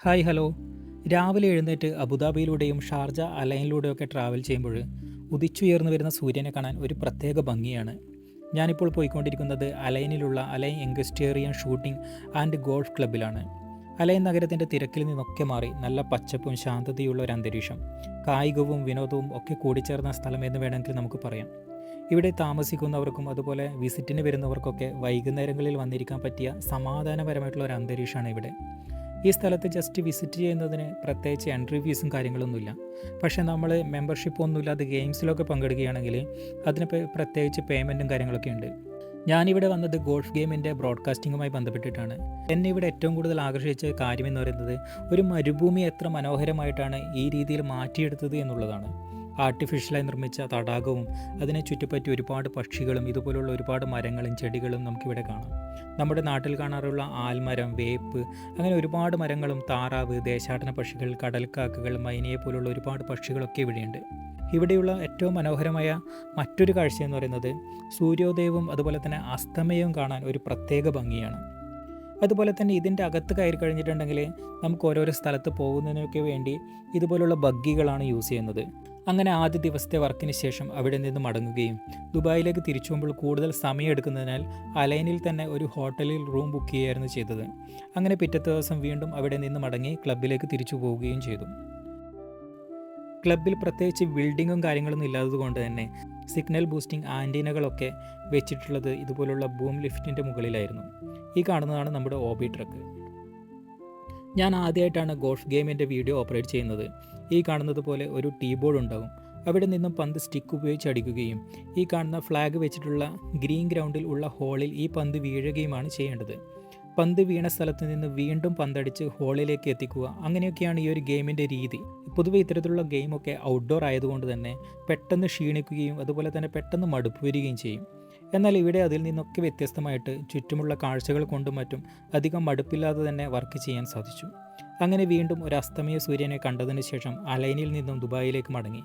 Hi hello. രാവിലെ എഴുന്നേറ്റ് അബുദാബിയിലൂടെയും Sharjah അലൈനിലൂടെയൊക്കെ travel ചെയ്യുമ്പോൾ ഉദിച്ചുയർന്നു വരുന്ന സൂര്യനെ കാണാൻ ഒരു പ്രത്യേക ഭംഗിയാണ്. ഞാനിപ്പോൾ പോയിക്കൊണ്ടിരിക്കുന്നത് അലൈനിലുള്ള Al Ain equestrian shooting and golf ക്ലബ്ബിലാണ്. അലൈൻ നഗരത്തിൻ്റെ തിരക്കിൽ നിന്നൊക്കെ മാറി നല്ല പച്ചപ്പും ശാന്തതയുള്ള ഒരു അന്തരീക്ഷം, കായികവും വിനോദവും ഒക്കെ കൂടിച്ചേർന്ന സ്ഥലമെന്ന് വേണമെങ്കിൽ നമുക്ക് പറയാം. ഇവിടെ താമസിക്കുന്നവർക്കും അതുപോലെ വിസിറ്റിന് വരുന്നവർക്കൊക്കെ വൈകുന്നേരങ്ങളിൽ വന്നിരിക്കാൻ പറ്റിയ സമാധാനപരമായിട്ടുള്ള ഒരു അന്തരീക്ഷമാണ് ഇവിടെ. ഈ സ്ഥലത്ത് ജസ്റ്റ് വിസിറ്റ് ചെയ്യുന്നതിന് പ്രത്യേകിച്ച് എൻട്രി ഫീസും കാര്യങ്ങളൊന്നുമില്ല. പക്ഷേ നമ്മൾ മെമ്പർഷിപ്പ് ഒന്നുമില്ലാതെ ഗെയിംസിലൊക്കെ പങ്കെടുക്കുകയാണെങ്കിൽ അതിന് പ്രത്യേകിച്ച് പേയ്മെൻറ്റും കാര്യങ്ങളൊക്കെ ഉണ്ട്. ഞാനിവിടെ വന്നത് ഗോൾഫ് ഗെയിമിൻ്റെ ബ്രോഡ്കാസ്റ്റിങ്ങുമായി ബന്ധപ്പെട്ടിട്ടാണ്. എന്നെ ഇവിടെ ഏറ്റവും കൂടുതൽ ആകർഷിച്ച കാര്യമെന്ന് പറയുന്നത് ഒരു മരുഭൂമി എത്ര മനോഹരമായിട്ടാണ് ഈ രീതിയിൽ മാറ്റിയെടുത്തത് എന്നുള്ളതാണ്. ആർട്ടിഫിഷ്യലായി നിർമ്മിച്ച തടാകവും അതിനെ ചുറ്റിപ്പറ്റി ഒരുപാട് പക്ഷികളും ഇതുപോലുള്ള ഒരുപാട് മരങ്ങളും ചെടികളും നമുക്കിവിടെ കാണാം. നമ്മുടെ നാട്ടിൽ കാണാറുള്ള ആൽമരം, വേപ്പ്, അങ്ങനെ ഒരുപാട് മരങ്ങളും താറാവ്, ദേശാടന പക്ഷികൾ, കടൽക്കാക്കകൾ, മൈനയെ പോലുള്ള ഒരുപാട് പക്ഷികളൊക്കെ ഇവിടെയുണ്ട്. ഇവിടെയുള്ള ഏറ്റവും മനോഹരമായ മറ്റൊരു കാഴ്ചയെന്ന് പറയുന്നത് സൂര്യോദയവും അതുപോലെ തന്നെ അസ്തമയവും കാണാൻ ഒരു പ്രത്യേക ഭംഗിയാണ്. അതുപോലെ തന്നെ ഇതിൻ്റെ അകത്ത് കയറി കഴിഞ്ഞിട്ടുണ്ടെങ്കിൽ നമുക്ക് ഓരോരോ സ്ഥലത്ത് പോകുന്നതിനൊക്കെ വേണ്ടി ഇതുപോലുള്ള ബഗ്ഗികളാണ് യൂസ് ചെയ്യുന്നത്. അങ്ങനെ ആദ്യ ദിവസത്തെ വർക്കിന് ശേഷം അവിടെ നിന്ന് മടങ്ങുകയും ദുബായിലേക്ക് തിരിച്ചു പോകുമ്പോൾ കൂടുതൽ സമയം എടുക്കുന്നതിനാൽ അലൈനിൽ തന്നെ ഒരു ഹോട്ടലിൽ റൂം ബുക്ക് ചെയ്യുകയായിരുന്നു ചെയ്തത്. അങ്ങനെ പിറ്റത്തെ ദിവസം വീണ്ടും അവിടെ നിന്ന് മടങ്ങി ക്ലബ്ബിലേക്ക് തിരിച്ചു പോവുകയും ചെയ്തു. ക്ലബ്ബിൽ പ്രത്യേകിച്ച് ബിൽഡിങ്ങും കാര്യങ്ങളൊന്നും ഇല്ലാത്തതുകൊണ്ട് തന്നെ സിഗ്നൽ ബൂസ്റ്റിംഗ് ആൻറ്റീനകളൊക്കെ വെച്ചിട്ടുള്ളത് ഇതുപോലുള്ള ബൂം ലിഫ്റ്റിൻ്റെ മുകളിലായിരുന്നു. ഈ കാണുന്നതാണ് നമ്മുടെ ഓബി ട്രക്ക്. ഞാൻ ആദ്യമായിട്ടാണ് ഗോൾഫ് ഗെയിമിൻ്റെ വീഡിയോ ഓപ്പറേറ്റ് ചെയ്യുന്നത്. ഈ കാണുന്നത് പോലെ ഒരു ടീ ബോർഡ് ഉണ്ടാകും. അവിടെ നിന്നും പന്ത് സ്റ്റിക്ക് ഉപയോഗിച്ച് അടിക്കുകയും ഈ കാണുന്ന ഫ്ലാഗ് വെച്ചിട്ടുള്ള ഗ്രീൻ ഗ്രൗണ്ടിൽ ഉള്ള ഹോളിൽ ഈ പന്ത് വീഴുകയുമാണ് ചെയ്യേണ്ടത്. പന്ത് വീണ സ്ഥലത്ത് നിന്ന് വീണ്ടും പന്തടിച്ച് ഹോളിലേക്ക് എത്തിക്കുക, അങ്ങനെയൊക്കെയാണ് ഈ ഒരു ഗെയിമിൻ്റെ രീതി. പൊതുവെ ഇത്തരത്തിലുള്ള ഗെയിമൊക്കെ ഔട്ട്ഡോർ ആയതുകൊണ്ട് തന്നെ പെട്ടെന്ന് ക്ഷീണിക്കുകയും അതുപോലെ തന്നെ പെട്ടെന്ന് മടുപ്പ് വരികയും ചെയ്യും. എന്നാൽ ഇവിടെ അതിൽ നിന്നൊക്കെ വ്യത്യസ്തമായിട്ട് ചുറ്റുമുള്ള കാഴ്ചകൾ കൊണ്ടും മറ്റും അധികം മടുപ്പില്ലാതെ തന്നെ വർക്ക് ചെയ്യാൻ സാധിച്ചു. അങ്ങനെ വീണ്ടും ഒരു അസ്തമയ സൂര്യനെ കണ്ടതിന് ശേഷം അലൈനിൽ നിന്നും ദുബായിലേക്ക് മടങ്ങി.